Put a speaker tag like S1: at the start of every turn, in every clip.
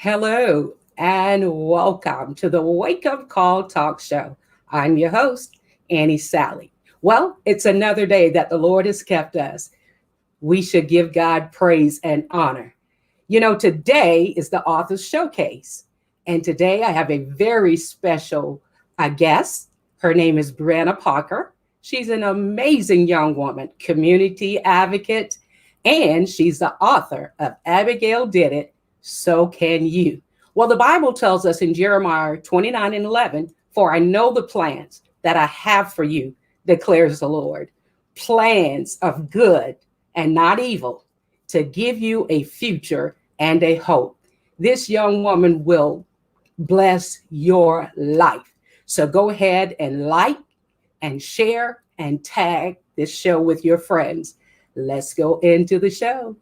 S1: Hello and welcome to the Wake Up Call Talk Show. I'm your host, Annie Sally. Well, it's another day that the Lord has kept us. We should give God praise and honor. Today is the author's showcase. And today I have a very special guest. Her name is Brianna Parker. She's an amazing young woman, community advocate, and she's the author of Abigail Did It, So Can You. Well, the Bible tells us in Jeremiah 29 and 11, for I know the plans that I have for you, declares the Lord, plans of good and not evil, to give you a future and a hope. This young woman will bless your life. So go ahead and like and share and tag this show with your friends. Let's go into the show.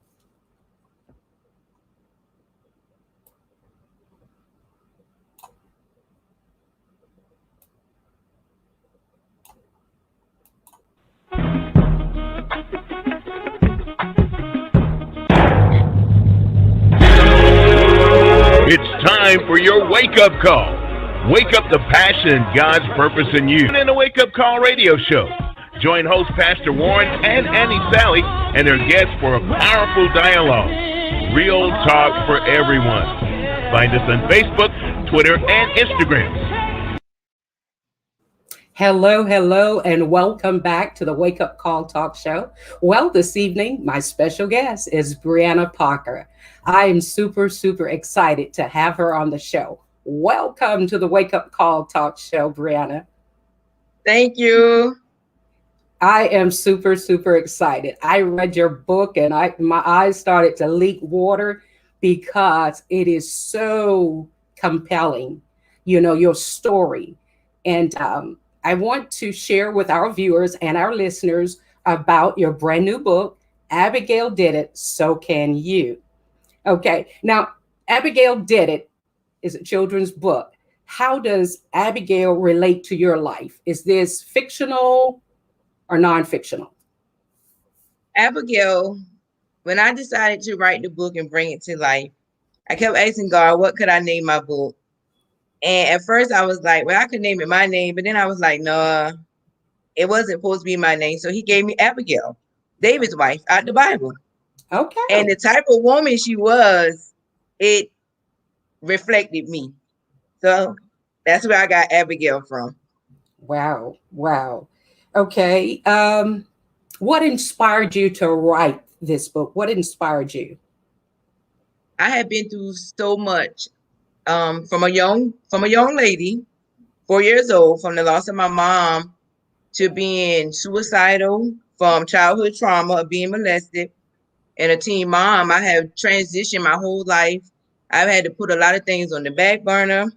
S2: It's time for your wake-up call. Wake up the passion and God's purpose in you. In the Wake Up Call radio show, join host Pastor Warren and Annie Sally and their guests for a powerful dialogue. Real talk for everyone. Find us on Facebook, Twitter, and Instagram.
S1: Hello, and welcome back to the Wake Up Call Talk Show. Well, this evening, my special guest is Brianna Parker. I am super excited to have her on the show. Welcome to the Wake Up Call Talk Show, Brianna.
S3: Thank you.
S1: I am super excited. I read your book and my eyes started to leak water because it is so compelling, your story. And I want to share with our viewers and our listeners about your brand new book, Abigail Did It, So Can You. Okay, now Abigail Did It is a children's book. How does Abigail relate to your life? Is this fictional or non-fictional?
S3: Abigail, when I decided to write the book and bring it to life, I kept asking God, what could I name my book? And at first I was like, well, I could name it my name. But then I was like, no, it wasn't supposed to be my name. So he gave me Abigail, David's wife, out the Bible.
S1: Okay.
S3: And the type of woman she was, it reflected me. So that's where I got Abigail from.
S1: Wow. Okay. What inspired you to write this book? What inspired you?
S3: I had been through so much from a young lady, 4 years old, from the loss of my mom to being suicidal, from childhood trauma of being molested, and a teen mom. I have transitioned my whole life. I've had to put a lot of things on the back burner.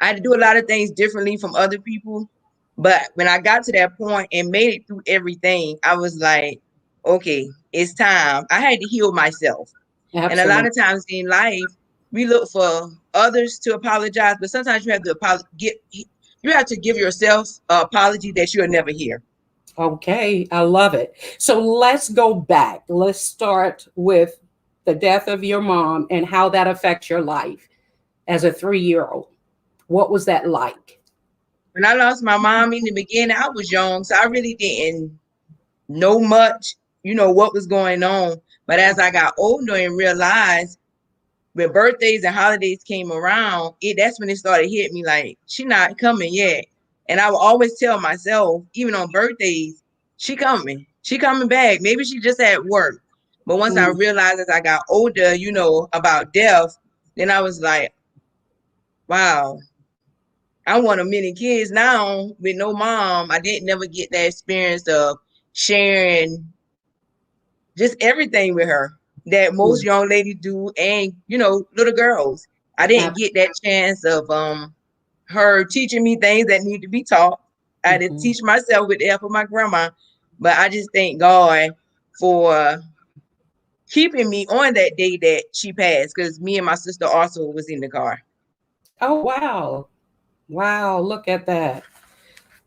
S3: I had to do a lot of things differently from other people. But when I got to that point and made it through everything, I was like, okay, it's time. I had to heal myself.
S1: Absolutely.
S3: And a lot of times in life, we look for others to apologize, but sometimes you have to give yourself an apology that you'll never hear.
S1: Okay, I love it. So let's go back. Let's start with the death of your mom and how that affects your life as a 3-year-old. What was that like?
S3: When I lost my mom in the beginning, I was young, so I really didn't know much, what was going on. But as I got older and realized when birthdays and holidays came around, that's when it started hitting me like, she not coming yet. And I would always tell myself, even on birthdays, she coming back. Maybe she just at work. But once I realized as I got older, about death, then I was like, wow, I want a many kids now with no mom. I didn't never get that experience of sharing just everything with her that most young ladies do, and little girls. I didn't get that chance of her teaching me things that need to be taught. I had to teach myself with the help of my grandma. But I just thank God for keeping me on that day that she passed, because me and my sister also was in the car.
S1: Oh, wow. Look at that.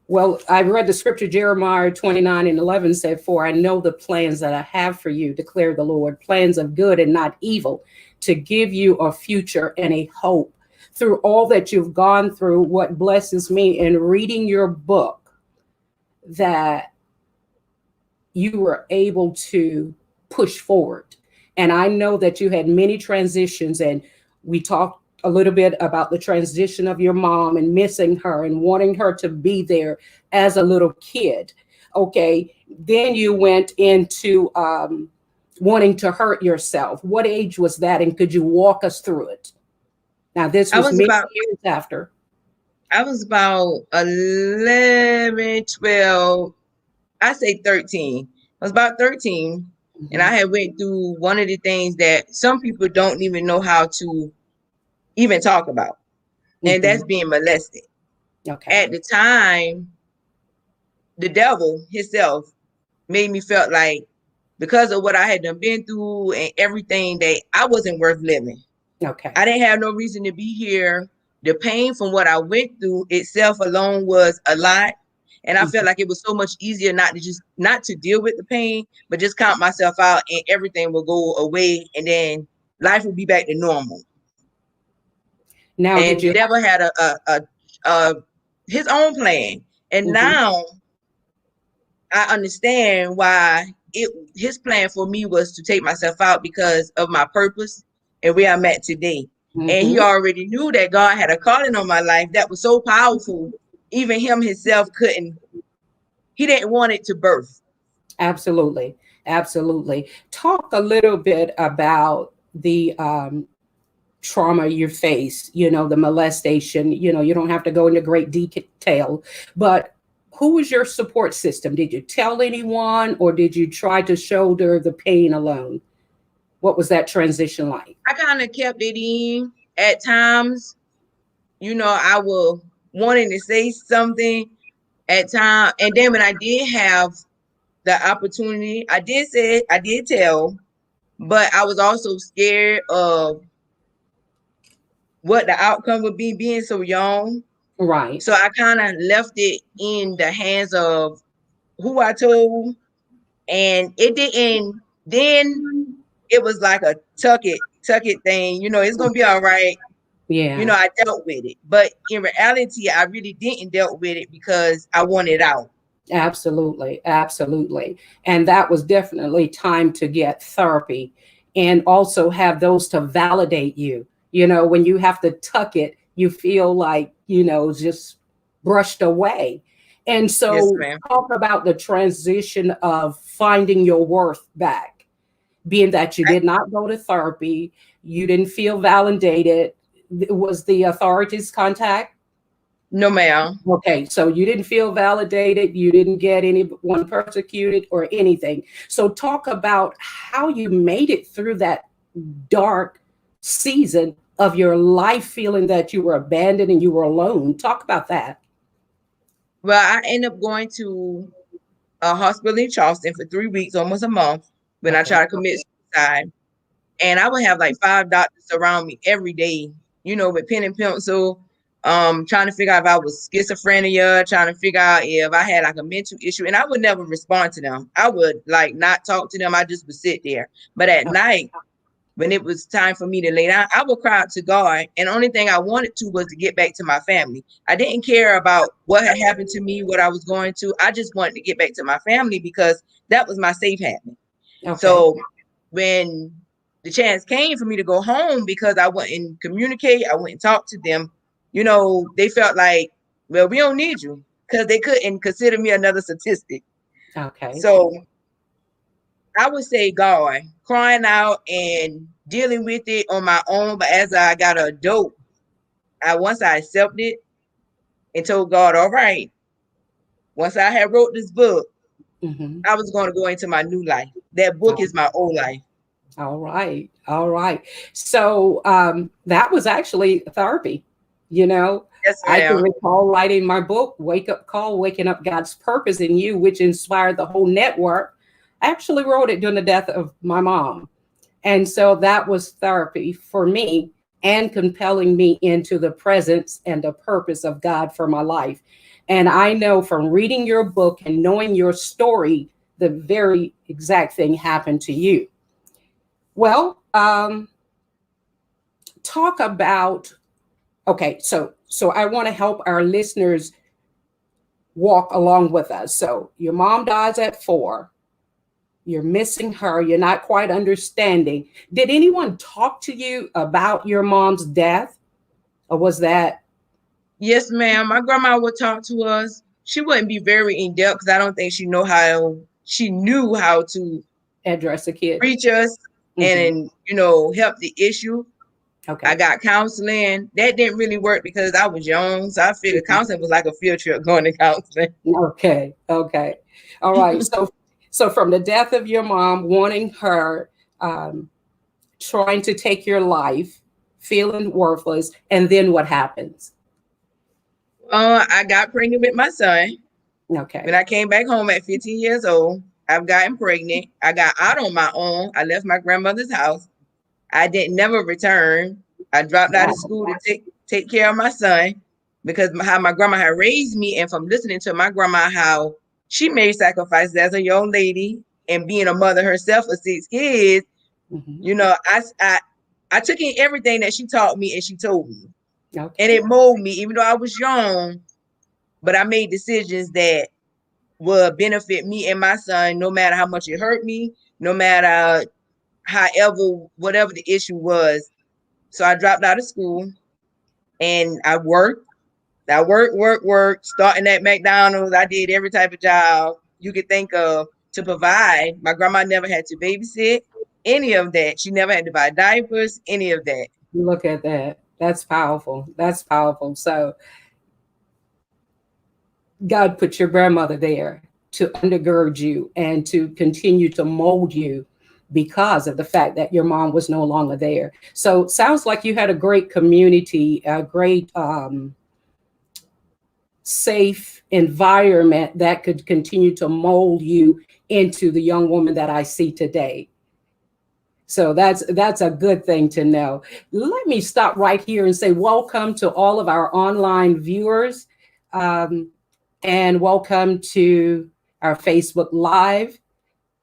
S1: Well, I read the scripture, Jeremiah 29:11 said, "For I know the plans that I have for you, declare the Lord, plans of good and not evil, to give you a future and a hope." Through all that you've gone through, what blesses me in reading your book, that you were able to push forward. And I know that you had many transitions, and we talked a little bit about the transition of your mom and missing her and wanting her to be there as a little kid. Okay. Then you went into wanting to hurt yourself. What age was that? And could you walk us through it? Now, this
S3: I
S1: was
S3: was
S1: many
S3: about
S1: years after.
S3: I was about 11, 12. I say 13. I was about 13, and I
S1: Mhm.
S3: had went through one of the things that some people don't even know how to even talk about, and
S1: Mhm.
S3: that's being molested. At
S1: Okay.
S3: the time, the devil himself made me felt like, because of what I had done been through and everything, that I wasn't worth living. I
S1: Okay.
S3: didn't have no reason to be here. The pain from what I went through itself alone was a lot. And I felt
S1: Mhm.
S3: like it was so much easier not to deal with the pain, but just count myself out and everything will go away, and then life will be back to normal.
S1: Now, did
S3: And the
S1: you?
S3: devil had a his own plan. And
S1: Mhm.
S3: now I understand why his plan for me was to take myself out because of my purpose and where I'm at today. And he
S1: Mhm.
S3: already knew that God had a calling on my life that was so powerful, even him himself he didn't want it to birth.
S1: Absolutely. Absolutely. Talk a little bit about the trauma you face, the molestation. You don't have to go into great detail, but who was your support system? Did you tell anyone, or did you try to shoulder the pain alone? What was that transition like?
S3: I kind of kept it in at times. I was wanting to say something at time. And then when I did have the opportunity, I did say, I did tell, but I was also scared of what the outcome would be being so young.
S1: Right.
S3: So I kind of left it in the hands of who I told, and it didn't. Then it was like a tuck it thing. It's gonna be all right.
S1: Yeah.
S3: I dealt with it, but in reality, I really didn't dealt with it because I wanted out.
S1: Absolutely, absolutely. And that was definitely time to get therapy and also have those to validate you. When you have to tuck it, you feel like, just brushed away. And
S3: Yes,
S1: so,
S3: ma'am.
S1: talk about the transition of finding your worth back, being that you
S3: I,
S1: did not go to therapy, you didn't feel validated. Was the authorities contact?
S3: no, ma'am.
S1: Okay, so you didn't feel validated, you didn't get anyone persecuted or anything. So talk about how you made it through that dark season of your life, feeling that you were abandoned and you were alone. Talk about that.
S3: Well, I ended up going to a hospital in Charleston for 3 weeks, almost a month, when I
S1: Okay.
S3: tried to commit suicide. And I would have like five doctors around me every day, with pen and pencil, trying to figure out if I was schizophrenia, trying to figure out if I had like a mental issue. And I would never respond to them. I would like not talk to them. I just would sit there. But at night, when it was time for me to lay down, I would cry out to God. And the only thing I wanted to was to get back to my family. I didn't care about what had happened to me, what I was going to. I just wanted to get back to my family because that was my safe haven.
S1: Okay.
S3: So when the chance came for me to go home, because I wouldn't communicate, I wouldn't talk to them, they felt like, well, we don't need you, because they couldn't consider me another statistic.
S1: Okay.
S3: So I would say God, crying out and dealing with it on my own. But as I got an adult, once I accepted and told God, all right, once I had wrote this book,
S1: Hmm.
S3: I was going to go into my new life. That book is my old life.
S1: All right. All right. So that was actually therapy. You know,
S3: Yes,
S1: I can
S3: ma'am.
S1: recall writing my book, Wake Up Call, Waking Up God's Purpose in You, which inspired the whole network. I actually wrote it during the death of my mom. And so that was therapy for me and compelling me into the presence and the purpose of God for my life. And I know from reading your book and knowing your story, the very exact thing happened to you. Well, talk about, okay, so I want to help our listeners walk along with us. So your mom dies at 4. You're missing her. You're not quite understanding. Did anyone talk to you about your mom's death? Or was that?
S3: Yes, ma'am. My grandma would talk to us. She wouldn't be very in depth because I don't think she knew how to
S1: Address a kid?
S3: reach us
S1: Hmm.
S3: and help the issue. I
S1: Okay.
S3: got counseling. That didn't really work because I was young. So I figured
S1: Mhm.
S3: counseling was like a field trip going to counseling.
S1: Okay. Okay. All right. So from the death of your mom, wanting her, um, trying to take your life, feeling worthless, and then what happens?
S3: I got pregnant with my son. When
S1: Okay.
S3: I came back home at 15 years old, I've gotten pregnant. I got out on my own. I left my grandmother's house. I didn't never return. I dropped out of
S1: Wow.
S3: school to take care of my son because how my grandma had raised me, and from listening to my grandma how she made sacrifices as a young lady and being a mother herself of 6 kids.
S1: Hmm.
S3: I took in everything that she taught me and she told me, and
S1: Okay.
S3: it molded me. Even though I was young, but I made decisions that would benefit me and my son, no matter how much it hurt me, no matter however, whatever the issue was. So I dropped out of school and I worked. I worked. Starting at McDonald's, I did every type of job you could think of to provide. My grandma never had to babysit any of that. She never had to buy diapers, any of that.
S1: Look at that. That's powerful. That's powerful. So God put your grandmother there to undergird you and to continue to mold you because of the fact that your mom was no longer there. So sounds like you had a great community, a great safe environment that could continue to mold you into the young woman that I see today. So that's a good thing to know. Let me stop right here and say welcome to all of our online viewers, um, and welcome to our Facebook Live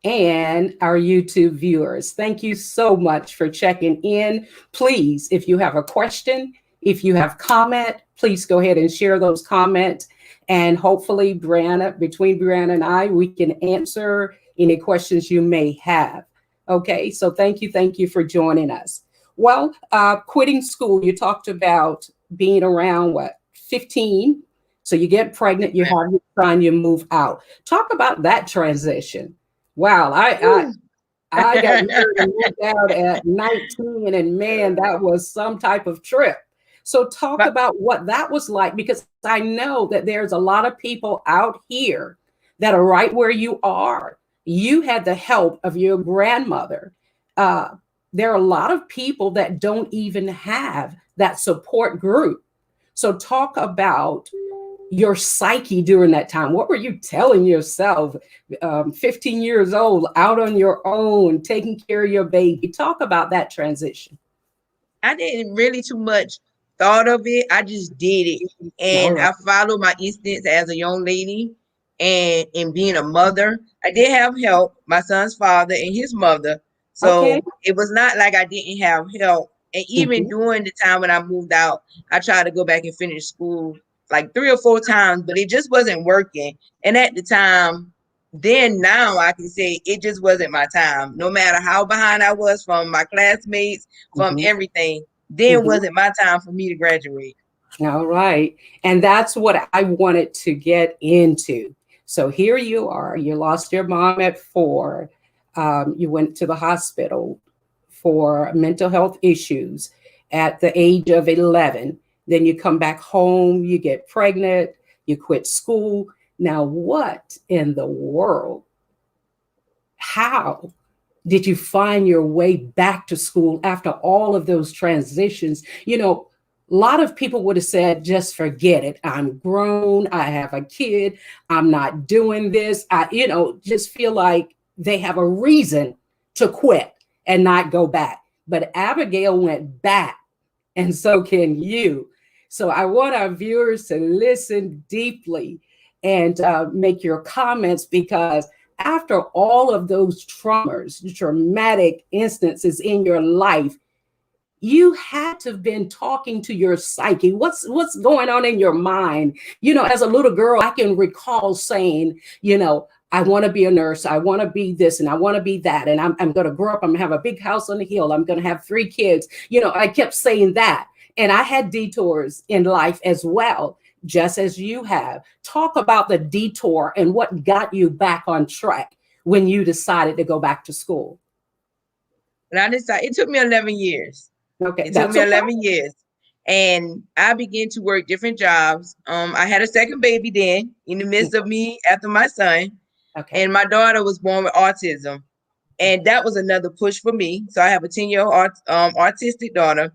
S1: and our YouTube viewers. Thank you so much for checking in. Please, if you have a question, if you have comment, please go ahead and share those comments. And hopefully, Brianna, between Brianna and I, we can answer any questions you may have. Okay, so thank you for joining us. Well, quitting school, you talked about being around what, 15? So you get pregnant, you have your son, you move out. Talk about that transition. Wow, I got married and moved out at 19, and man, that was some type of trip. So talk
S3: But
S1: about what that was like, because I know that there's a lot of people out here that are right where you are. You had the help of your grandmother. Uh, there are a lot of people that don't even have that support group. So talk about your psyche during that time. What were you telling yourself? 15 years old, out on your own, taking care of your baby. Talk about that transition.
S3: I didn't really too much thought of it. I just did it.
S1: All
S3: And
S1: right.
S3: I followed my instincts as a young lady and in being a mother. I did have help, my son's father and his mother.
S1: Okay.
S3: So it was not like I didn't have help. And even
S1: Mhm.
S3: during the time when I moved out, I tried to go back and finish school like 3 or 4 times, but it just wasn't working. And at the time, then now I can say it just wasn't my time. No matter how behind I was from my classmates, from
S1: Mhm.
S3: everything, then
S1: Mhm.
S3: wasn't my time for me to graduate.
S1: All right. And that's what I wanted to get into. So here you are. You lost your mom at 4. You went to the hospital for mental health issues at the age of 11. Then you come back home, you get pregnant, you quit school. Now, what in the world? How did you find your way back to school after all of those transitions? A lot of people would have said, just forget it. I'm grown. I have a kid. I'm not doing this. Just feel like they have a reason to quit and not go back. But Abigail went back, and so can you. So I want our viewers to listen deeply and make your comments, because after all of those traumas, traumatic instances in your life, you had to have been talking to your psyche. What's going on in your mind? As a little girl, I can recall saying, I want to be a nurse. I want to be this and I want to be that. And I'm going to grow up. I'm going to have a big house on the hill. I'm going to have 3 kids. I kept saying that. And I had detours in life as well, just as you have. Talk about the detour and what got you back on track when you decided to go back to school.
S3: And I decided, it took me 11 years.
S1: Okay.
S3: It took me 11 years. And I began to work different jobs. I had a second baby then, in the midst of me after my son.
S1: Okay.
S3: And my daughter was born with autism. And that was another push for me. So I have a 10-year-old autistic daughter.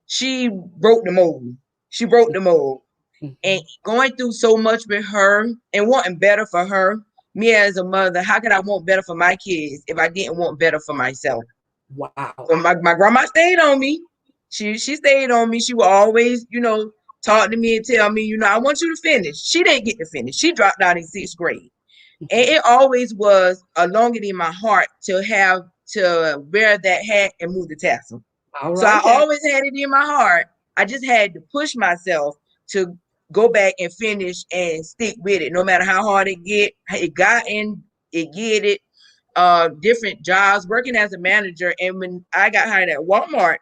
S3: She broke the mold. She broke the mold.
S1: Mm-hmm.
S3: And going through so much with her and wanting better for her, me as a mother, how could I want better for my kids if I didn't want better for myself?
S1: Wow.
S3: So my grandma stayed on me. She stayed on me. She would always, talk to me and tell me, I want you to finish. She didn't get to finish. She dropped out in 6th grade. And it always was a longing in my heart to have to wear that hat and move the tassel.
S1: All right,
S3: so I always had it in my heart. I just had to push myself to go back and finish and stick with it, no matter how hard it get. It got in, it get it. Different jobs, working as a manager. And when I got hired at Walmart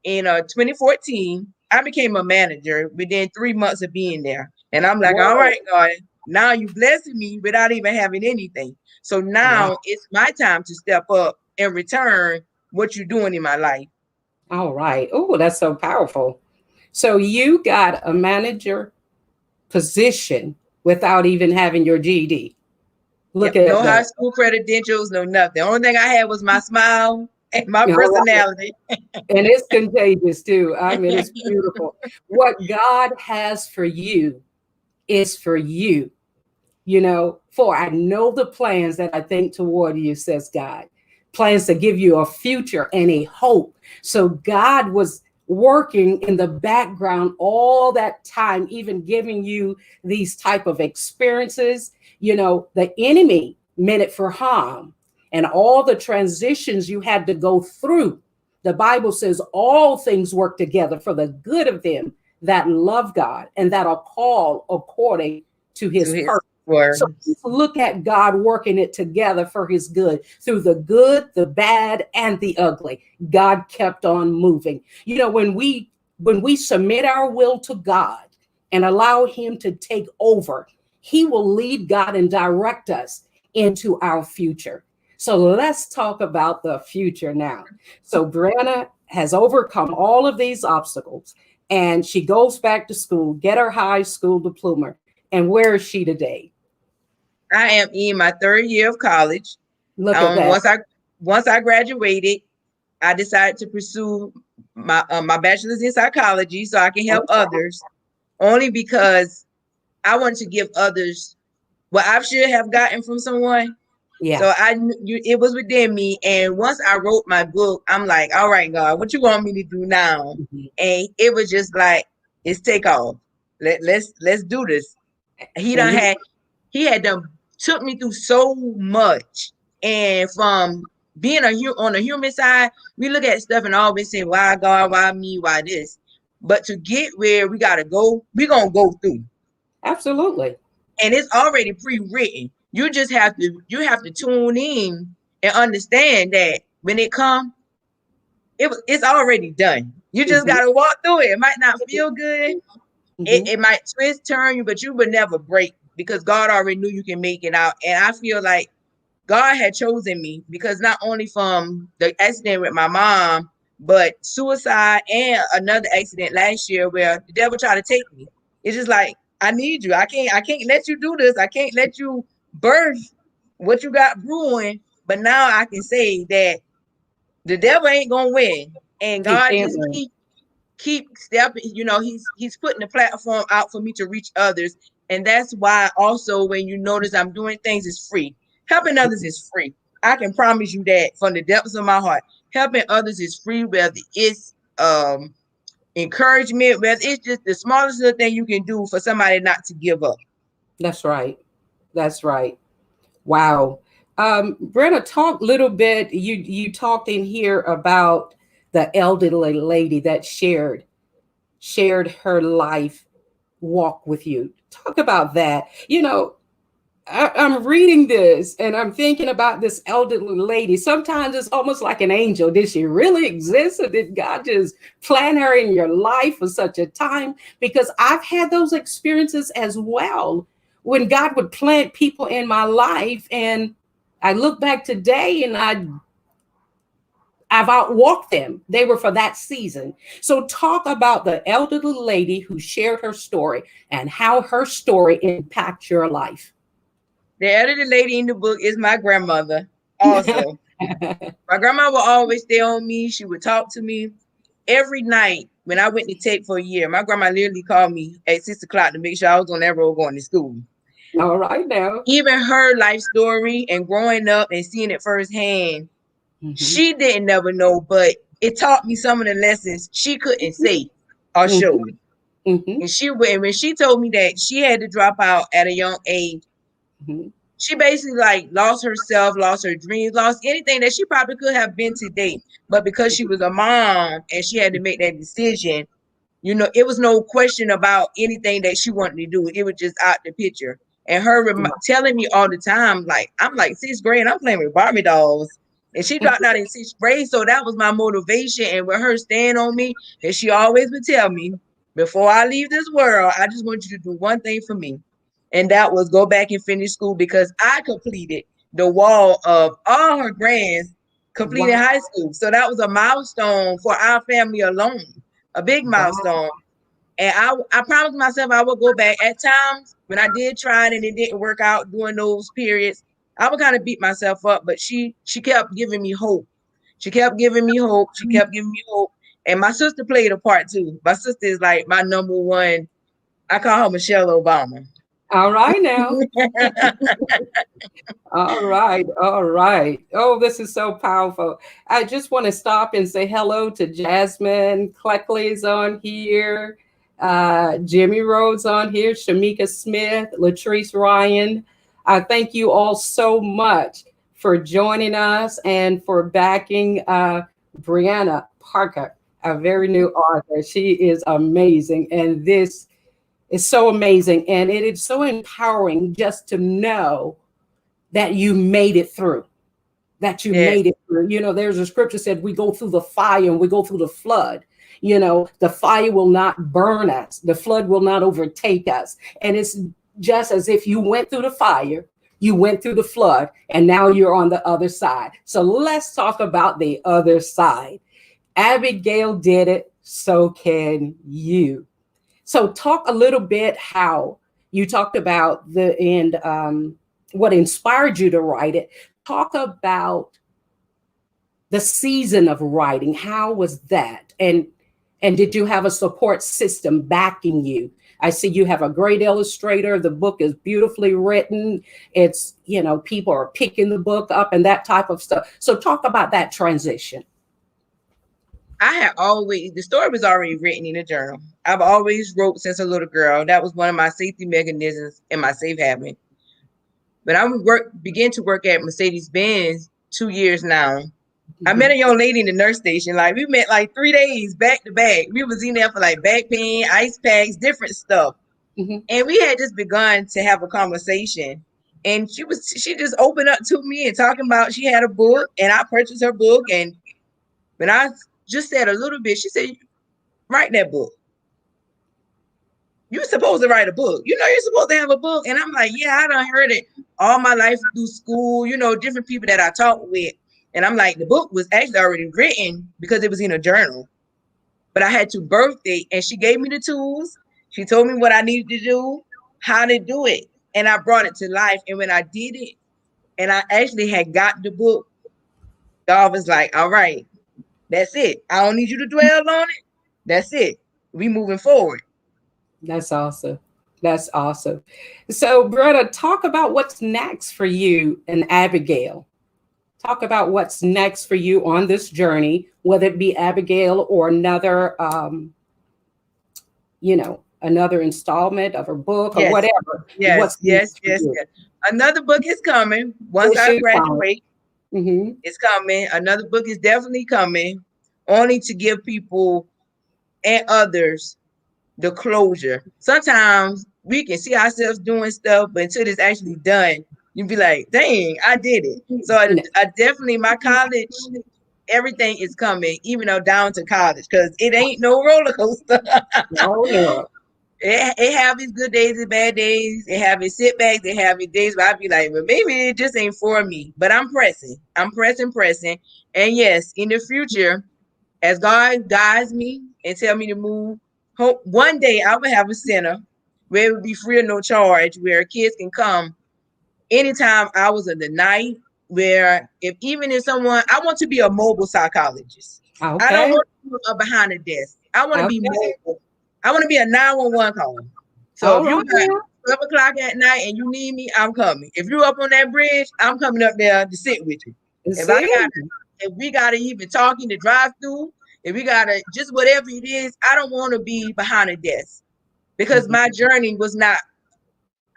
S3: in 2014, I became a manager within 3 months of being there. And I'm like, all right, God, now you blessing me without even having anything. So now it's my time to step up and return what you're doing in my life.
S1: All right. Oh, that's so powerful. So you got a manager position without even having your GED. Look at
S3: no
S1: that.
S3: high school credentials, no nothing. The only thing I had was my smile and my personality.
S1: And it's contagious too. I mean, it's beautiful. What God has for you is for you. For I know the plans that I think toward you, says God. Plans to give you a future and a hope. So God was working in the background all that time, even giving you these type of experiences. The enemy meant it for harm, and all the transitions you had to go through. The Bible says all things work together for the good of them that love God and that are called according to his purpose. So look at God working it together for his good, through the good, the bad, and the ugly. God kept on moving. When we submit our will to God and allow him to take over, he will lead God and direct us into our future. So let's talk about the future now. So Brianna has overcome all of these obstacles, and she goes back to school, get her high school diploma. And where is she today?
S3: I am in my 3rd year of college.
S1: Look at that.
S3: Once I graduated, I decided to pursue my bachelor's in psychology so I can help others, only because I want to give others what I should have gotten from someone.
S1: Yeah.
S3: So it was within me. And once I wrote my book, I'm like, all right, God, what you want me to do now? Mm-hmm. And it was just like, it's take off. Let's do this. He had done took me through so much. And from being on the human side, we look at stuff and always say, why God, why me, why this? But to get where we gotta go, we're gonna go through.
S1: Absolutely.
S3: And it's already pre-written. You just have to tune in and understand that when it comes, it's already done. You just gotta walk through it. It might not feel good. It might twist, turn you, but you would never break, because God already knew you can make it out. And I feel like God had chosen me, because not only from the accident with my mom, but suicide and another accident last year where the devil tried to take me. It's just like, I need you. I can't let you do this. I can't let you birth what you got brewing. But now I can say that the devil ain't gonna win. And God just keep stepping, he's putting the platform out for me to reach others. And that's why also, when you notice I'm doing things, is free. Helping others is free. I can promise you that from the depths of my heart. Helping others is free, whether it's encouragement, whether it's just the smallest little thing you can do for somebody not to give up.
S1: That's right. That's right. Wow. Brianna, talk a little bit. You talked in here about the elderly lady that shared her life walk with you. Talk about that. I'm reading this and I'm thinking about this elderly lady. Sometimes it's almost like an angel. Did she really exist, or did God just plan her in your life for such a time? Because I've had those experiences as well, when God would plant people in my life, and I look back today and I've outwalked them. They were for that season. So talk about the elderly lady who shared her story and how her story impacts your life.
S3: The elderly lady in the book is my grandmother also. My grandma would always stay on me. She would talk to me every night. When I went to take for a year, my grandma literally called me at 6 o'clock to make sure I was on that road going to school.
S1: All right now.
S3: Even her life story and growing up and seeing it firsthand, she didn't never know, but it taught me some of the lessons she couldn't say or show me. And when she told me that she had to drop out at a young age, she basically like lost herself, lost her dreams, lost anything that she probably could have been today. But because she was a mom and she had to make that decision, it was no question about anything that she wanted to do. It was just out the picture. And her telling me all the time, like, I'm like 6th grade and I'm playing with Barbie dolls. And she dropped out in 6th grade. So that was my motivation. And with her staying on me, and she always would tell me, before I leave this world, I just want you to do one thing for me. And that was go back and finish school, because I completed the wall of all her grands completed high school. So that was a milestone for our family alone, a big milestone. And I promised myself I would go back. At times when I did try it and it didn't work out during those periods, I would kind of beat myself up, but she kept giving me hope. She kept giving me hope. She kept giving me hope. And my sister played a part too. My sister is like my number one. I call her Michelle Obama.
S1: All right now. All right. All right. Oh, this is so powerful. I just want to stop and say hello to Jasmine Cleckley's on here. Jimmy Rhodes on here. Shamika Smith, Latrice Ryan. Thank you all so much for joining us and for backing Brianna Parker, a very new author. She is amazing. And this is so amazing. And it is so empowering just to know that you made it through, made it through. There's a scripture said we go through the fire and we go through the flood. The fire will not burn us. The flood will not overtake us. And it's just as if you went through the fire, you went through the flood, and now you're on the other side. So let's talk about the other side. Abigail did it, so can you. So talk a little bit how you talked about the end, what inspired you to write it. Talk about the season of writing. How was that? And did you have a support system backing you? I see you have a great illustrator. The book is beautifully written. It's, people are picking the book up and that type of stuff. So talk about that transition.
S3: The story was already written in a journal. I've always wrote since a little girl. That was one of my safety mechanisms in my safe habit. But I began to work at Mercedes-Benz 2 years now. I met a young lady in the nurse station. Like, we met like 3 days back to back. We was in there for like back pain, ice packs, different stuff. And we had just begun to have a conversation. And she just opened up to me and talking about she had a book, and I purchased her book. And when I just said a little bit, she said, write that book. You're supposed to write a book. You're supposed to have a book. And I'm like, yeah, I done heard it all my life through school, different people that I talked with. And I'm like, the book was actually already written because it was in a journal. But I had to birth it, and she gave me the tools. She told me what I needed to do, how to do it. And I brought it to life. And when I did it, and I actually had got the book, God was like, all right, that's it. I don't need you to dwell on it. That's it. We moving forward.
S1: That's awesome. That's awesome. So, Brianna, talk about what's next for you and Abigail. Talk about what's next for you on this journey, whether it be Abigail or another another installment of a book or
S3: Yes,
S1: whatever.
S3: yes,
S1: What's
S3: yes,
S1: next for
S3: yes,
S1: you?
S3: yes. Another book is coming once
S1: It
S3: I
S1: should come.
S3: graduate.
S1: Mm-hmm.
S3: It's coming. Another book is definitely coming, only to give people and others the closure. Sometimes we can see ourselves doing stuff, but until it's actually done, you be like, dang, I did it. So I definitely, my college, everything is coming, even though down to college, because it ain't no roller coaster.
S1: Oh no.
S3: It have its good days and bad days. It have its setbacks. It have its days where I be like, well, maybe it just ain't for me. But I'm pressing. I'm pressing, pressing. And yes, in the future, as God guides me and tell me to move, hope one day I will have a center where it would be free of no charge, where kids can come anytime hours of the night. Where if someone, I want to be a mobile psychologist. I don't
S1: Okay.
S3: want to be behind a desk. I want to be
S1: Okay.
S3: mobile. I want to be a 911 call. So
S1: All
S3: if you
S1: right
S3: got
S1: now.
S3: 12 o'clock at night and you need me, I'm coming. If you up on that bridge, I'm coming up there to sit with you. If I
S1: See?
S3: got if we gotta even talk in the drive through, if we gotta just whatever it is, I don't want to be behind a desk because
S1: Mhm.
S3: my journey was not,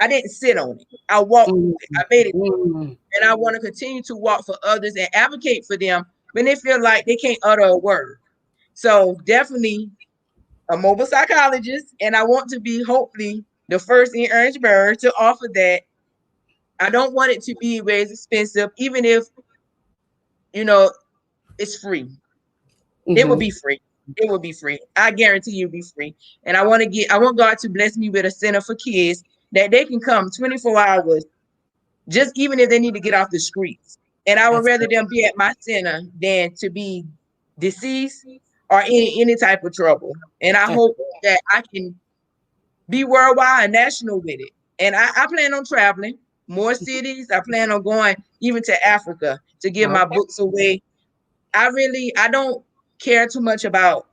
S3: I didn't sit on it. I walked through
S1: Mm,
S3: it. I made it through.
S1: mm.
S3: And I want to continue to walk for others and advocate for them when they feel like they can't utter a word. So definitely a mobile psychologist, and I want to be hopefully the first in Orangeburg to offer that. I don't want it to be where it's expensive, even if you know it's free. It will
S1: Mhm.
S3: be free. It will be free. I guarantee you'll be free. And I want God to bless me with a center for kids that they can come 24 hours, just even if they need to get off the streets. And I would
S1: That's
S3: rather them be at my center than to be deceased or in any type of trouble. And I
S1: that's
S3: hope that I can be worldwide and national with it. And I plan on traveling more cities. I plan on going even to Africa to give my
S1: okay.
S3: books away. I don't care too much about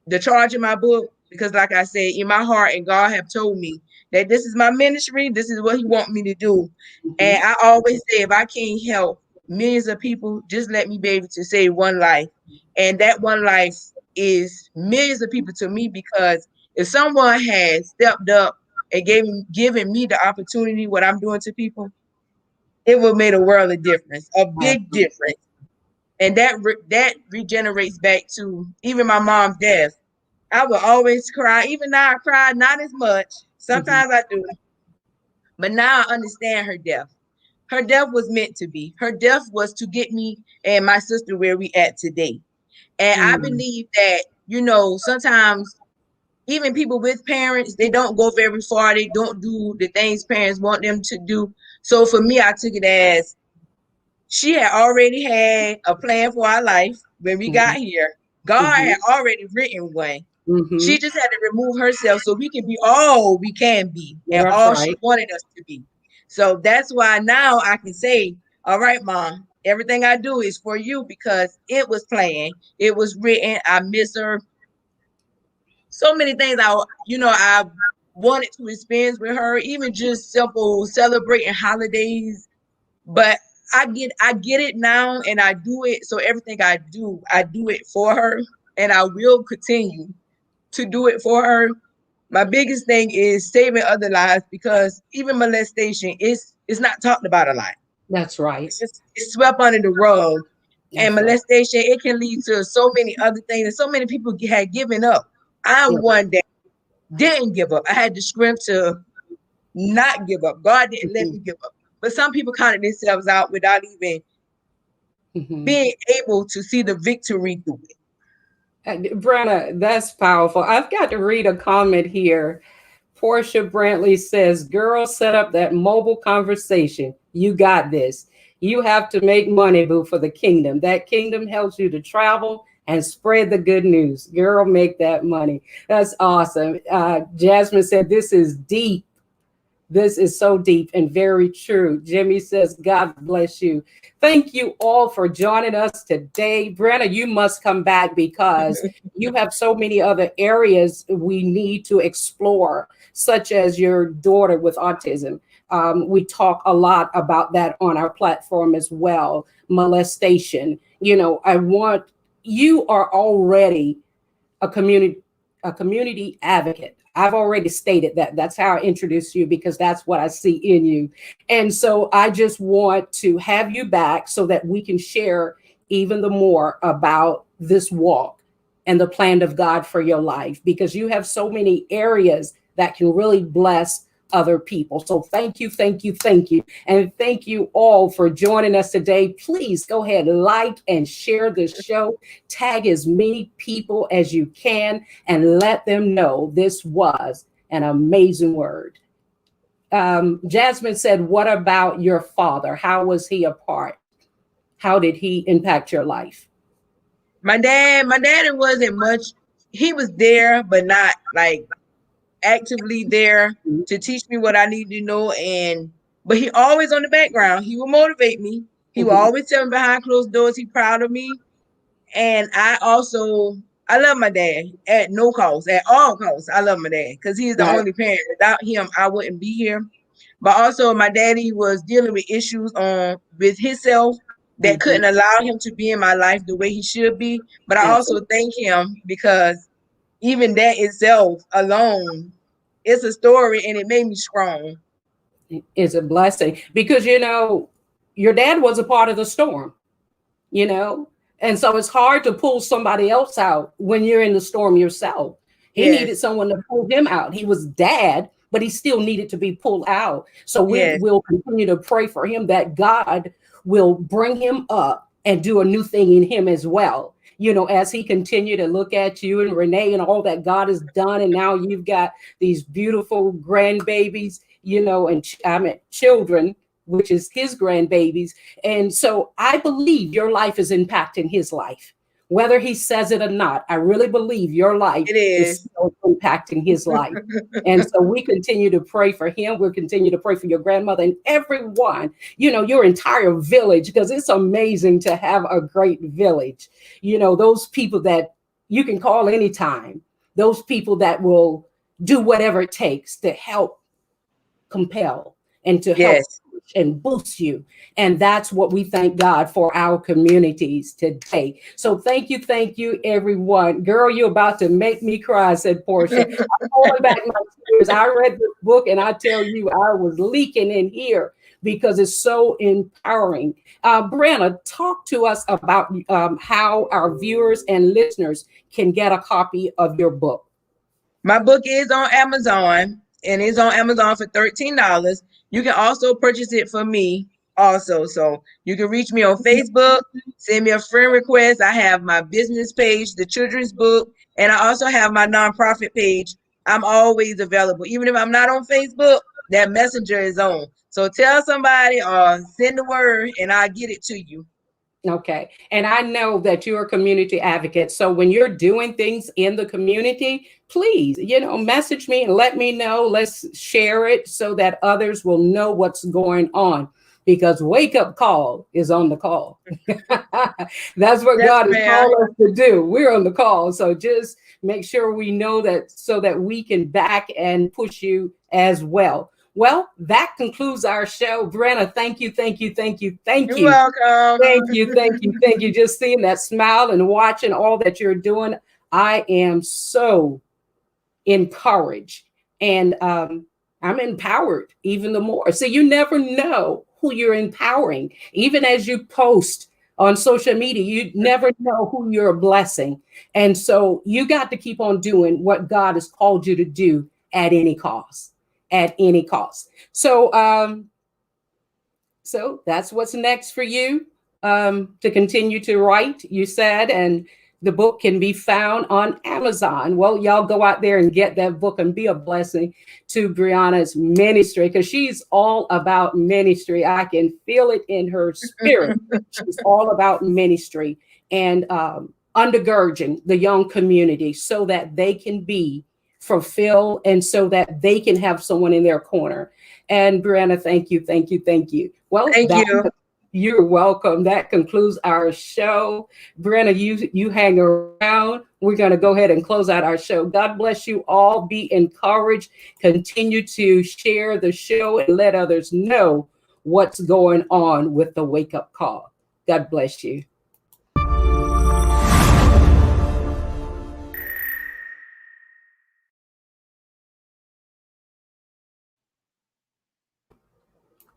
S3: the charge of my book because like I said, in my heart and God have told me that this is my ministry, this is what he want me to do.
S1: Mhm.
S3: And I always say if I can't help millions of people, just let me be able to save one life. And that one life is millions of people to me because if someone had stepped up and given me the opportunity what I'm doing to people, it would have made a world of difference, a big
S1: Absolutely.
S3: difference. And that regenerates back to even my mom's death. I would always cry. Even now, I cry not as much.
S1: Mhm.
S3: Sometimes I do, but now I understand her death. Her death was meant to be. Her death was to get me and my sister where we at today. And I
S1: Mm.
S3: believe that sometimes even people with parents, they don't go very far. They don't do the things parents want them to do. So for me, I took it as she had already had a plan for our life when we got
S1: Mhm.
S3: here. God
S1: Mhm.
S3: had already written one. She
S1: Mhm.
S3: just had to remove herself so we can be all we can be and
S1: That's
S3: all she
S1: right.
S3: wanted us to be. So that's why now I can say, all right, mom, everything I do is for you because it was planned, it was written. I miss her. So many things I wanted to experience with her, even just simple celebrating holidays. But I get it now and I do it. So everything I do it for her and I will continue to do it for her. My biggest thing is saving other lives because even molestation is not talked about a lot.
S1: That's right.
S3: It's swept under the rug. And
S1: That's right.
S3: molestation, it can lead to so many other things. And so many people had given up.
S1: Yeah.
S3: I'm one that didn't give up. I had the strength to not give up. God didn't let
S1: Mhm.
S3: me give up. But some people counted themselves out without even
S1: Mhm.
S3: being able to see the victory through it.
S1: Brenna, that's powerful. I've got to read a comment here. Portia Brantley says, "Girl, set up that mobile conversation. You got this. You have to make money, boo, for the kingdom. That kingdom helps you to travel and spread the good news. Girl, make that money." That's awesome. Jasmine said, "This is deep. This is so deep and very true." Jimmy says, "God bless you." Thank you all for joining us today. Brenna, you must come back because you have so many other areas we need to explore, such as your daughter with autism. We talk a lot about that on our platform as well. Molestation. I want, you are already a community a community advocate. I've already stated that. That's how I introduced you, because that's what I see in you. And so I just want to have you back so that we can share even the more about this walk and the plan of God for your life, because you have so many areas that can really bless other people. So thank you, thank you, thank you. And thank you all for joining us today. Please go ahead, like and share this show. Tag as many people as you can and let them know this was an amazing word. Jasmine said, what about your father? How was he a part? How did he impact your life?
S3: My daddy wasn't much. He was there, but not like actively there to teach me what I need to know. But he always on the background. He will motivate me. He will always tell me behind closed doors he's proud of me. And I love my dad at no cost, at all costs. I love my dad because he's the only parent. Without him, I wouldn't be here. But also my daddy was dealing with issues with himself that couldn't allow him to be in my life the way he should be. But I also thank him, because even that itself alone, it's a story, and it made me strong.
S1: It's a blessing, because, your dad was a part of the storm, and so it's hard to pull somebody else out when you're in the storm yourself. He needed someone to pull him out. He was dad, but he still needed to be pulled out. So we will continue to pray for him that God will bring him up and do a new thing in him as well. As he continued to look at you and Renee and all that God has done. And now you've got these beautiful grandbabies, and children, which is his grandbabies. And so I believe your life is impacting his life, whether he says it or not. I really believe your life is still impacting his life. And so we continue to pray for him. We'll continue to pray for your grandmother and everyone, your entire village, because it's amazing to have a great village. Those people that you can call anytime, those people that will do whatever it takes to help compel and to help and boost you. And that's what we thank God for our communities today. So thank you, everyone. Girl, you're about to make me cry, said Portia. I'm holding back my tears. I read this book, and I tell you, I was leaking in here because it's so empowering. Brianna, talk to us about how our viewers and listeners can get a copy of your book.
S3: My book is on Amazon, and it's on Amazon for $13. You can also purchase it for me also. So you can reach me on Facebook, send me a friend request. I have my business page, the children's book, and I also have my nonprofit page. I'm always available. Even if I'm not on Facebook, that messenger is on. So tell somebody or send the word, and I'll get it to you.
S1: Okay. And I know that you're a community advocate. So when you're doing things in the community, please, message me and let me know. Let's share it so that others will know what's going on, because Wake Up Call is on the call. That's what God has called us to do. We're on the call. So just make sure we know that, so that we can back and push you as well. Well, that concludes our show. Brianna, thank you.
S3: You're welcome.
S1: Thank you. Just seeing that smile and watching all that you're doing, I am so encouraged, and I'm empowered even the more. So you never know who you're empowering. Even as you post on social media, you never know who you're blessing. And so you got to keep on doing what God has called you to do at any cost. So that's what's next for you, to continue to write, you said, and the book can be found on Amazon. Well, y'all go out there and get that book and be a blessing to Brianna's ministry, because she's all about ministry. I can feel it in her spirit. She's all about ministry and undergirding the young community so that they can be fulfill, and so that they can have someone in their corner. And Brianna, thank you. Well,
S3: thank you.
S1: You're welcome. That concludes our show. Brianna, you hang around. We're going to go ahead and close out our show. God bless you all. Be encouraged. Continue to share the show and let others know what's going on with the Wake Up Call. God bless you.